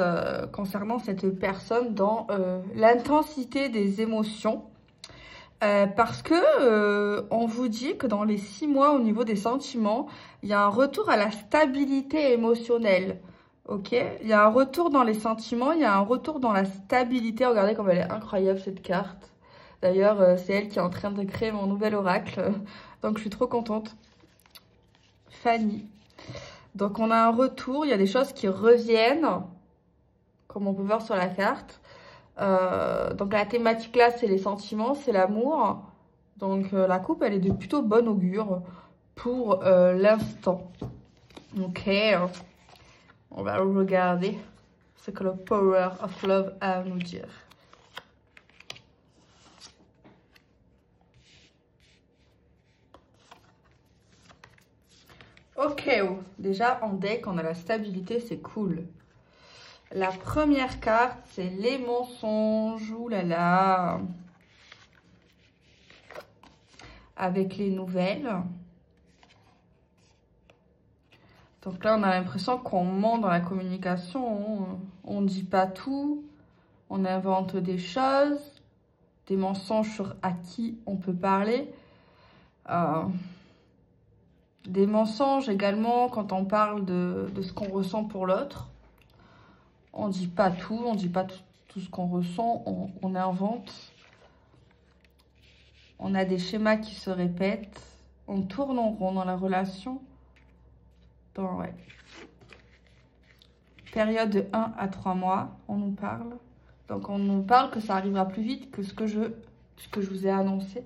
concernant cette personne dans l'intensité des émotions. Parce que on vous dit que dans les 6 mois au niveau des sentiments, il y a un retour à la stabilité émotionnelle. Ok, il y a un retour dans les sentiments, il y a un retour dans la stabilité. Regardez comme elle est incroyable cette carte. D'ailleurs, c'est elle qui est en train de créer mon nouvel oracle. Donc je suis trop contente. Fanny. Donc on a un retour, il y a des choses qui reviennent, comme on peut voir sur la carte. Donc la thématique là, c'est les sentiments, c'est l'amour. Donc la coupe, elle est de plutôt bon augure pour l'instant. Ok, on va regarder ce que le Power of Love a à nous dire. Ok, déjà en deck, on a la stabilité, c'est cool. La première carte, c'est les mensonges. Ouh là là. Avec les nouvelles. Donc là, on a l'impression qu'on ment dans la communication. On ne dit pas tout. On invente des choses. Des mensonges sur à qui on peut parler. Des mensonges également quand on parle de ce qu'on ressent pour l'autre. On dit pas tout, on dit pas tout ce qu'on ressent, on invente. On a des schémas qui se répètent. On tourne en rond dans la relation. Ouais. Période de 1 à 3 mois, on nous parle. Donc on nous parle que ça arrivera plus vite que ce que je vous ai annoncé.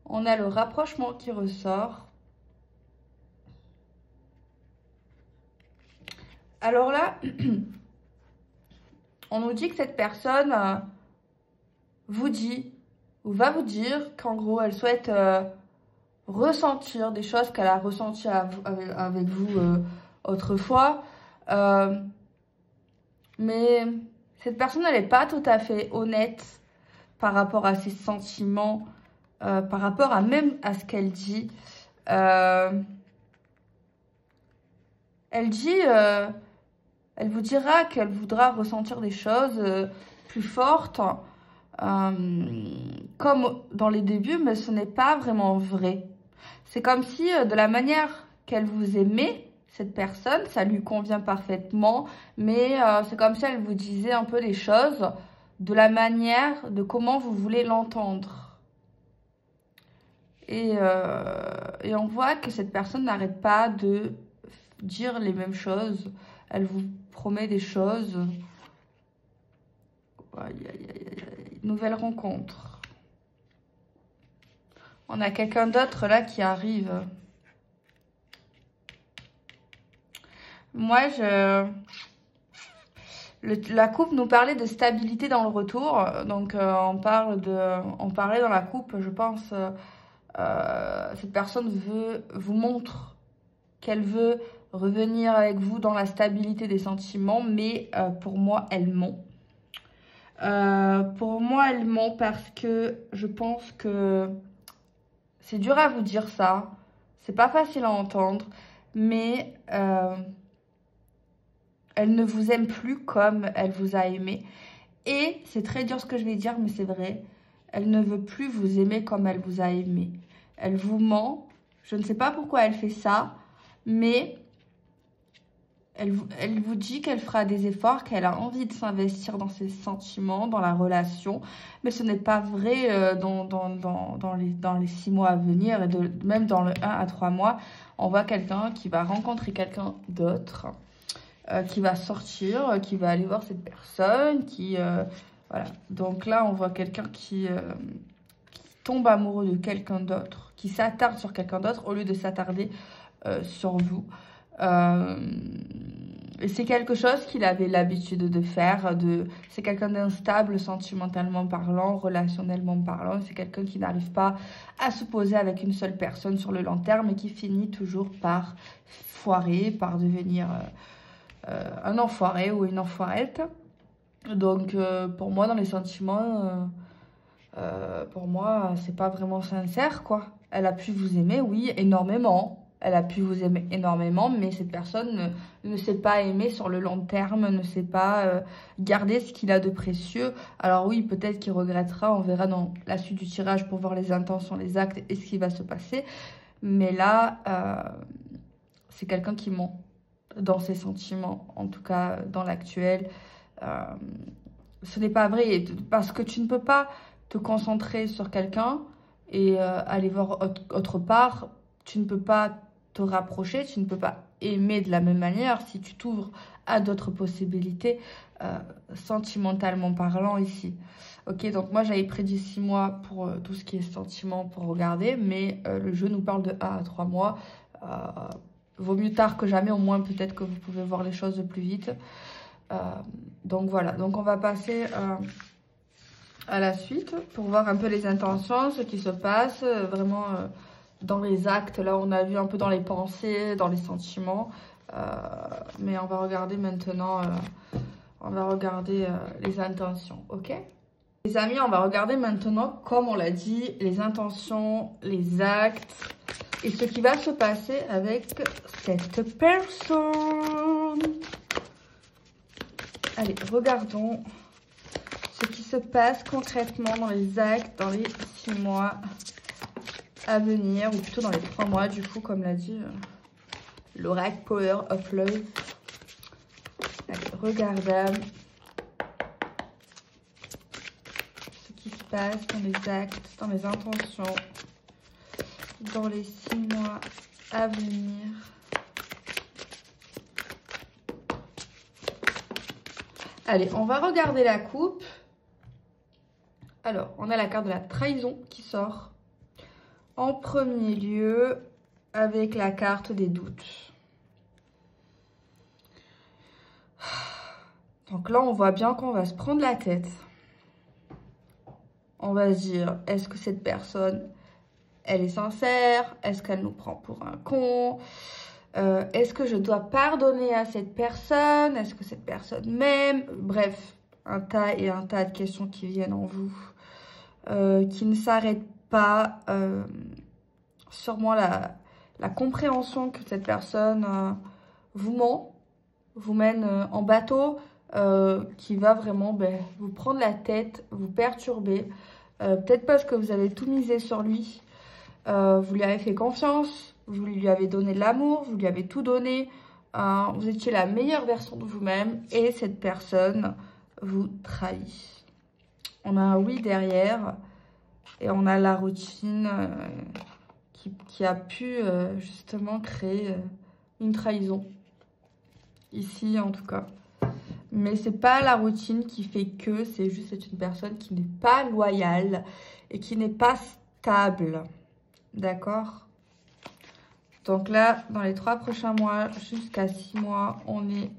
On a le rapprochement qui ressort. Alors là, on nous dit que cette personne vous dit ou va vous dire qu'en gros, elle souhaite ressentir des choses qu'elle a ressenties avec vous autrefois. Mais cette personne, elle n'est pas tout à fait honnête par rapport à ses sentiments, par rapport même à ce qu'elle dit. Elle dit, elle vous dira qu'elle voudra ressentir des choses plus fortes, comme dans les débuts, mais ce n'est pas vraiment vrai. C'est comme si, de la manière qu'elle vous aimait, cette personne, ça lui convient parfaitement, mais c'est comme si elle vous disait un peu les choses de la manière, de comment vous voulez l'entendre. Et on voit que cette personne n'arrête pas de dire les mêmes choses. Elle vous promet des choses. Nouvelle rencontre. On a quelqu'un d'autre là qui arrive. Moi, la coupe nous parlait de stabilité dans le retour. Donc, on parlait dans la coupe, je pense, cette personne vous montre qu'elle veut revenir avec vous dans la stabilité des sentiments, mais pour moi, elle ment. Pour moi, elle ment parce que je pense que c'est dur à vous dire ça. C'est pas facile à entendre, mais elle ne vous aime plus comme elle vous a aimé. Et c'est très dur ce que je vais dire, mais c'est vrai. Elle ne veut plus vous aimer comme elle vous a aimé. Elle vous ment. Je ne sais pas pourquoi elle fait ça, mais elle vous dit qu'elle fera des efforts, qu'elle a envie de s'investir dans ses sentiments, dans la relation. Mais ce n'est pas vrai dans les 6 mois à venir, et même dans le 1 à 3 mois. On voit quelqu'un qui va rencontrer quelqu'un d'autre, qui va sortir, qui va aller voir cette personne, voilà. Donc là, on voit quelqu'un qui tombe amoureux de quelqu'un d'autre, qui s'attarde sur quelqu'un d'autre au lieu de s'attarder sur vous. Et c'est quelque chose qu'il avait l'habitude de faire. C'est quelqu'un d'instable sentimentalement parlant, relationnellement parlant. C'est quelqu'un qui n'arrive pas à se poser avec une seule personne sur le long terme et qui finit toujours par foirer, par devenir un enfoiré ou une enfoirette. Donc pour moi, dans les sentiments, pour moi, c'est pas vraiment sincère, quoi. Elle a pu vous aimer, oui, énormément. Elle a pu vous aimer énormément, mais cette personne ne sait pas aimer sur le long terme, ne sait pas garder ce qu'il a de précieux. Alors oui, peut-être qu'il regrettera, on verra dans la suite du tirage pour voir les intentions, les actes et ce qui va se passer. Mais là, c'est quelqu'un qui ment dans ses sentiments, en tout cas dans l'actuel. Ce n'est pas vrai, parce que tu ne peux pas te concentrer sur quelqu'un et aller voir autre part. Tu ne peux pas te rapprocher, tu ne peux pas aimer de la même manière si tu t'ouvres à d'autres possibilités, sentimentalement parlant ici. Ok, donc moi j'avais prédit 6 mois pour tout ce qui est sentiment pour regarder, mais le jeu nous parle de 1 à 3 mois. Vaut mieux tard que jamais, au moins peut-être que vous pouvez voir les choses plus vite. Donc voilà, donc on va passer à la suite pour voir un peu les intentions, ce qui se passe vraiment dans les actes. Là on a vu un peu dans les pensées, dans les sentiments, mais on va regarder maintenant, on va regarder les intentions, ok les amis? On va regarder maintenant, comme on l'a dit, les intentions, les actes et ce qui va se passer avec cette personne. Allez, regardons ce qui se passe concrètement dans les actes, dans les 6 mois à venir, ou plutôt dans les 3 mois, du coup, comme l'a dit l'oracle Power of Love. Allez, regardons ce qui se passe dans les actes, dans les intentions, dans les 6 mois à venir. Allez, on va regarder la coupe. Alors, on a la carte de la trahison qui sort en premier lieu avec la carte des doutes. Donc là, on voit bien qu'on va se prendre la tête. On va se dire, est-ce que cette personne elle est sincère? Est-ce qu'elle nous prend pour un con? Est-ce que je dois pardonner à cette personne? Est-ce que cette personne m'aime? Bref, un tas et un tas de questions qui viennent en vous, qui ne s'arrêtent pas. Sûrement la compréhension que cette personne vous ment, vous mène en bateau, qui va vraiment vous prendre la tête, vous perturber. Peut-être parce que vous avez tout misé sur lui, vous lui avez fait confiance, vous lui avez donné de l'amour, vous lui avez tout donné, vous étiez la meilleure version de vous-même et cette personne vous trahit. On a un oui derrière et on a la routine qui a pu justement créer une trahison. Ici en tout cas. Mais c'est pas la routine qui fait que, c'est juste c'est une personne qui n'est pas loyale et qui n'est pas stable. D'accord? Donc là, dans les 3 prochains mois, jusqu'à 6 mois, on est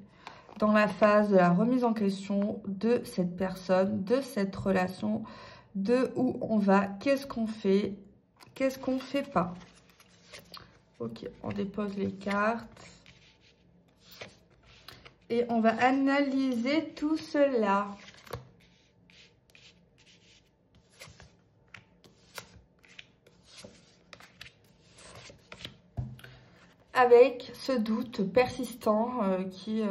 dans la phase de la remise en question de cette personne, de cette relation, de où on va, qu'est-ce qu'on fait, qu'est-ce qu'on fait pas. Ok, on dépose les cartes. Et on va analyser tout cela. Avec ce doute persistant qui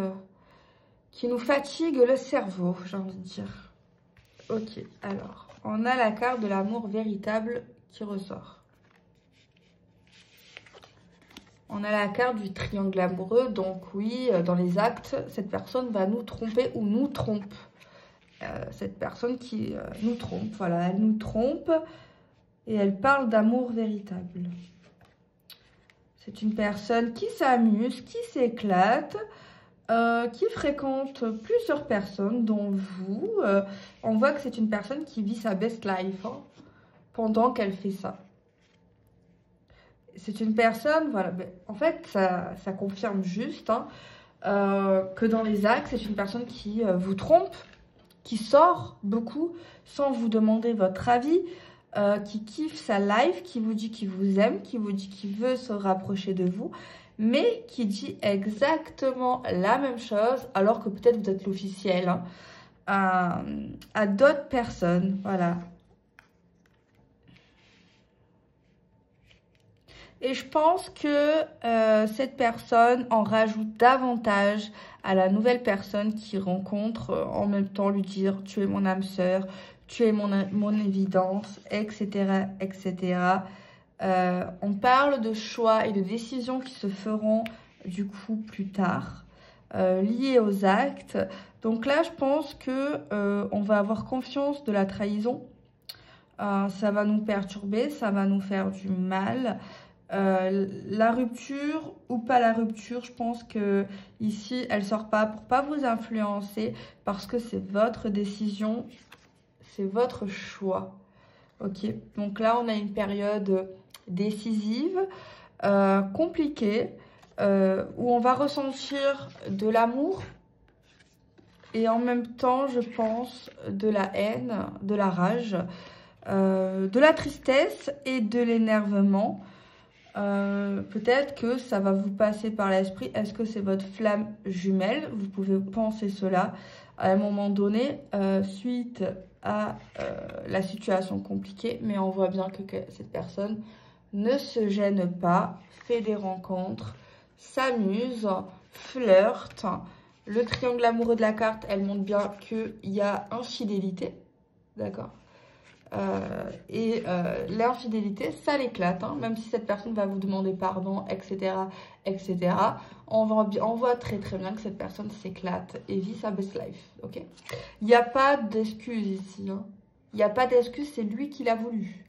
nous fatigue le cerveau, j'ai envie de dire. Ok, alors, on a la carte de l'amour véritable qui ressort. On a la carte du triangle amoureux, donc oui, dans les actes, cette personne va nous tromper ou nous trompe. Cette personne qui nous trompe, voilà, elle nous trompe et elle parle d'amour véritable. C'est une personne qui s'amuse, qui s'éclate, qui fréquente plusieurs personnes, dont vous. On voit que c'est une personne qui vit sa best life pendant qu'elle fait ça. C'est une personne, voilà, en fait, ça confirme juste que dans les actes, c'est une personne qui vous trompe, qui sort beaucoup sans vous demander votre avis, qui kiffe sa life, qui vous dit qu'il vous aime, qui vous dit qu'il veut se rapprocher de vous, mais qui dit exactement la même chose, alors que peut-être vous êtes l'officiel, à d'autres personnes, voilà. Et je pense que cette personne en rajoute davantage à la nouvelle personne qui rencontre, en même temps lui dire « tu es mon âme sœur », « tu es mon évidence », etc. etc. On parle de choix et de décisions qui se feront du coup plus tard, liées aux actes. Donc là, je pense que on va avoir confiance de la trahison. Ça va nous perturber, ça va nous faire du mal. La rupture ou pas la rupture, je pense que ici elle sort pas pour pas vous influencer parce que c'est votre décision, c'est votre choix. Ok, donc là on a une période décisive, compliquée, où on va ressentir de l'amour et en même temps je pense de la haine, de la rage, de la tristesse et de l'énervement. Peut-être que ça va vous passer par l'esprit. Est-ce que c'est votre flamme jumelle? Vous pouvez penser cela à un moment donné, suite à la situation compliquée. Mais on voit bien que cette personne ne se gêne pas, fait des rencontres, s'amuse, flirte. Le triangle amoureux de la carte, elle montre bien qu'il y a infidélité. D'accord? L'infidélité, ça l'éclate, même si cette personne va vous demander pardon, etc., etc. On voit très très bien que cette personne s'éclate et vit sa best life, ok? Il n'y a pas d'excuse ici, Il n'y a pas d'excuse, c'est lui qui l'a voulu.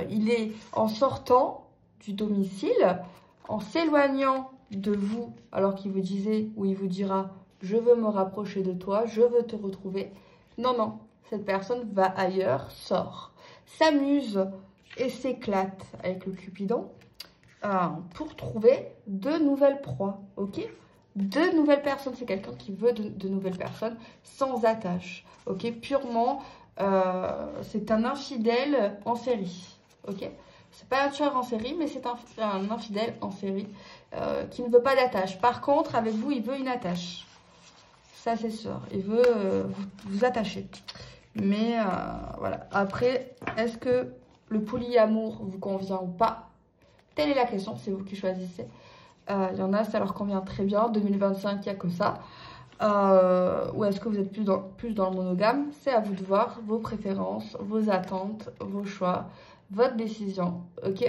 Il est en sortant du domicile, en s'éloignant de vous, alors qu'il vous disait, ou il vous dira, je veux me rapprocher de toi, je veux te retrouver. Non, non. Cette personne va ailleurs, sort, s'amuse et s'éclate avec le Cupidon pour trouver de nouvelles proies, ok? De nouvelles personnes, c'est quelqu'un qui veut de nouvelles personnes sans attache, ok? Purement, c'est un infidèle en série, ok? C'est pas un tueur en série, mais c'est un infidèle en série qui ne veut pas d'attache. Par contre, avec vous, il veut une attache. Ça, c'est sûr. Il veut vous attacher. Mais voilà. Après, est-ce que le polyamour vous convient ou pas? Telle est la question, c'est vous qui choisissez. Il y en a, ça leur convient très bien. 2025, il n'y a que ça. Ou est-ce que vous êtes plus dans le monogame? C'est à vous de voir vos préférences, vos attentes, vos choix, votre décision. Ok?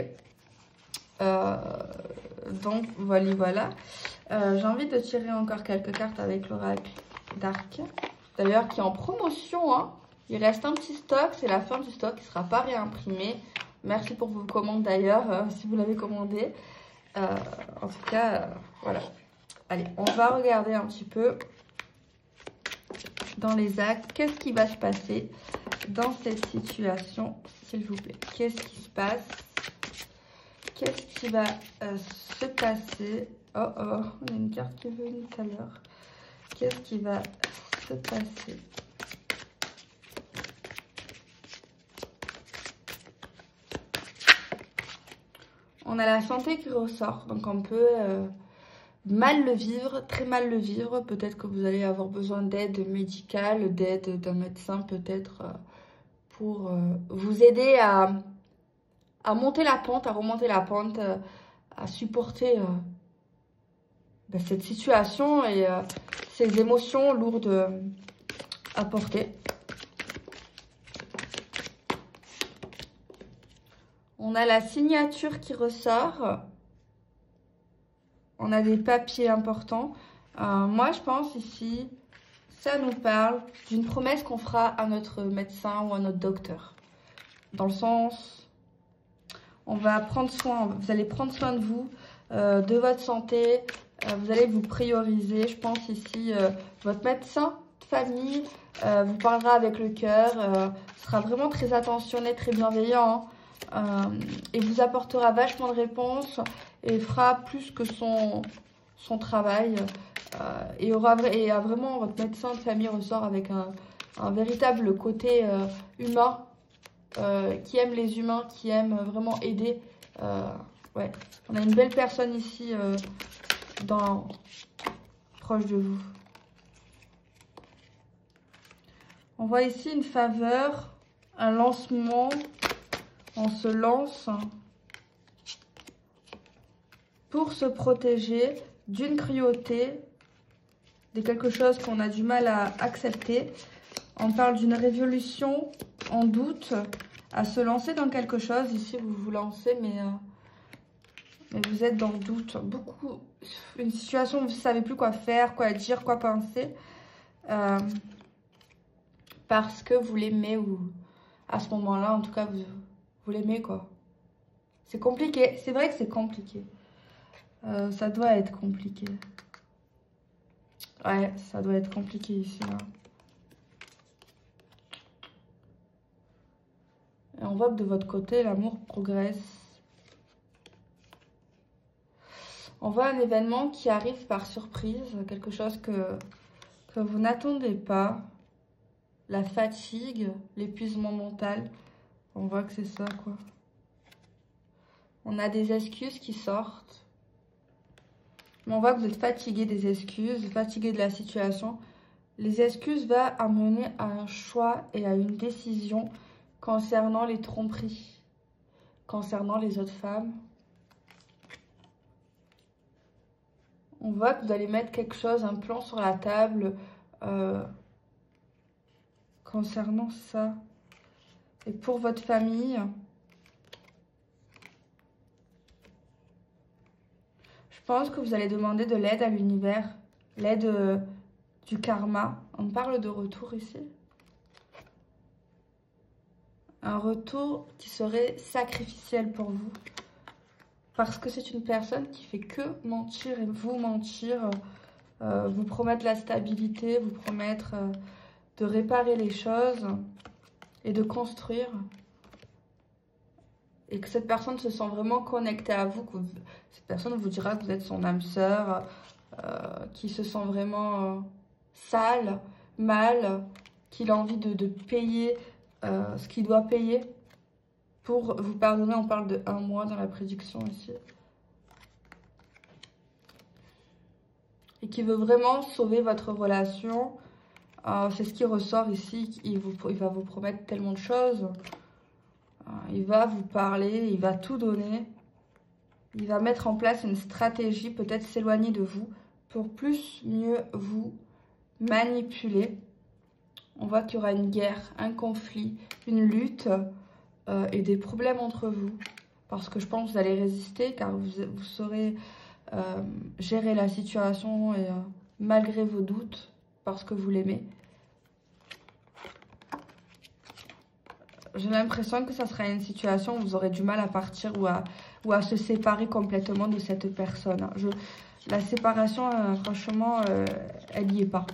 Donc, voilà. J'ai envie de tirer encore quelques cartes avec l'oracle d'Arc. D'ailleurs, qui est en promotion. Hein. Il reste un petit stock. C'est la fin du stock. Il ne sera pas réimprimé. Merci pour vos commandes d'ailleurs, si vous l'avez commandé. En tout cas, voilà. Allez, on va regarder un petit peu dans les actes. Qu'est-ce qui va se passer dans cette situation, s'il vous plaît? Qu'est-ce qui se passe? Qu'est-ce qui va se passer? Oh, il y a une carte qui est venue tout à l'heure. Qu'est-ce qui va se passer? On a la santé qui ressort, donc on peut mal le vivre, très mal le vivre. Peut-être que vous allez avoir besoin d'aide médicale, d'aide d'un médecin peut-être pour vous aider à monter la pente, à remonter la pente, à supporter cette situation et ces émotions lourdes à porter. On a la signature qui ressort. On a des papiers importants. Moi, je pense ici, ça nous parle d'une promesse qu'on fera à notre médecin ou à notre docteur. Dans le sens, on va prendre soin, vous allez prendre soin de vous, de votre santé. Vous allez vous prioriser. Je pense ici, votre médecin de famille vous parlera avec le cœur. Sera vraiment très attentionné, très bienveillant. Et vous apportera vachement de réponses et fera plus que son travail et vraiment votre médecin de famille ressort avec un véritable côté humain qui aime les humains, qui aime vraiment aider. Ouais, on a une belle personne ici proche de vous. On voit ici une faveur, un lancement. On se lance pour se protéger d'une cruauté, de quelque chose qu'on a du mal à accepter. On parle d'une révolution en doute, à se lancer dans quelque chose. Ici, vous vous lancez, mais vous êtes dans le doute. Une situation où vous ne savez plus quoi faire, quoi dire, quoi penser. Parce que vous l'aimez ou à ce moment-là, en tout cas, vous l'aimez, quoi. C'est compliqué. C'est vrai que c'est compliqué. Ça doit être compliqué. Ouais, ça doit être compliqué ici, là. Et on voit que de votre côté, l'amour progresse. On voit un événement qui arrive par surprise. Quelque chose que vous n'attendez pas. La fatigue, l'épuisement mental. On voit que c'est ça, quoi. On a des excuses qui sortent. Mais on voit que vous êtes fatigué des excuses, fatigué de la situation. Les excuses vont amener à un choix et à une décision concernant les tromperies, concernant les autres femmes. On voit que vous allez mettre quelque chose, un plan sur la table concernant ça. Et pour votre famille, je pense que vous allez demander de l'aide à l'univers, l'aide du karma. On parle de retour ici. Un retour qui serait sacrificiel pour vous. Parce que c'est une personne qui fait que mentir et vous mentir, vous promettre la stabilité, vous promettre de réparer les choses et de construire. Et que cette personne se sent vraiment connectée à vous, que cette personne vous dira que vous êtes son âme sœur, qui se sent vraiment sale, mal, qu'il a envie de payer ce qu'il doit payer. pour vous pardonner. On parle de 1 mois dans la prédiction ici. Et qui veut vraiment sauver votre relation. C'est ce qui ressort ici. Il va vous promettre tellement de choses. Il va vous parler, il va tout donner. Il va mettre en place une stratégie, peut-être s'éloigner de vous pour mieux vous manipuler. On voit qu'il y aura une guerre, un conflit, une lutte et des problèmes entre vous. Parce que je pense que vous allez résister car vous saurez gérer la situation et malgré vos doutes parce que vous l'aimez. J'ai l'impression que ça sera une situation où vous aurez du mal à partir ou à se séparer complètement de cette personne. La séparation, franchement, elle n'y est pas.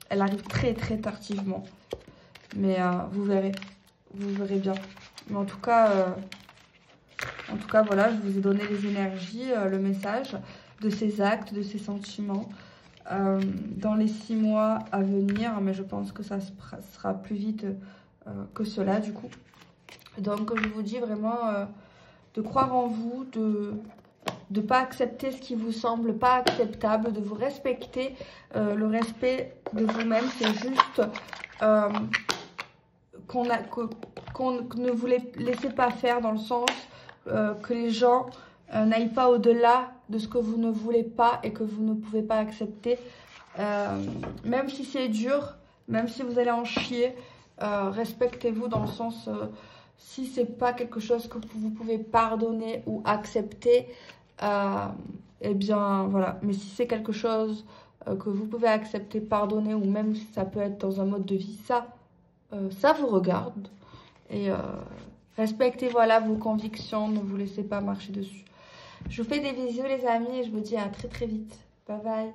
Elle arrive très très tardivement. Mais vous verrez bien. Mais en tout cas, voilà, je vous ai donné les énergies, le message de ces actes, de ces sentiments dans les 6 mois à venir. Mais je pense que ça sera plus vite que cela, du coup. Donc, je vous dis vraiment de croire en vous, de ne pas accepter ce qui vous semble pas acceptable, de vous respecter. Le respect de vous-même, c'est juste qu'on ne vous laissez pas faire, dans le sens que les gens n'aillent pas au-delà de ce que vous ne voulez pas et que vous ne pouvez pas accepter. Même si c'est dur, même si vous allez en chier, respectez-vous dans le sens... si c'est pas quelque chose que vous pouvez pardonner ou accepter, eh bien voilà. Mais si c'est quelque chose que vous pouvez accepter, pardonner, ou même si ça peut être dans un mode de vie, ça vous regarde. Et respectez voilà vos convictions, ne vous laissez pas marcher dessus. Je vous fais des bisous les amis et je vous dis à très très vite. Bye bye.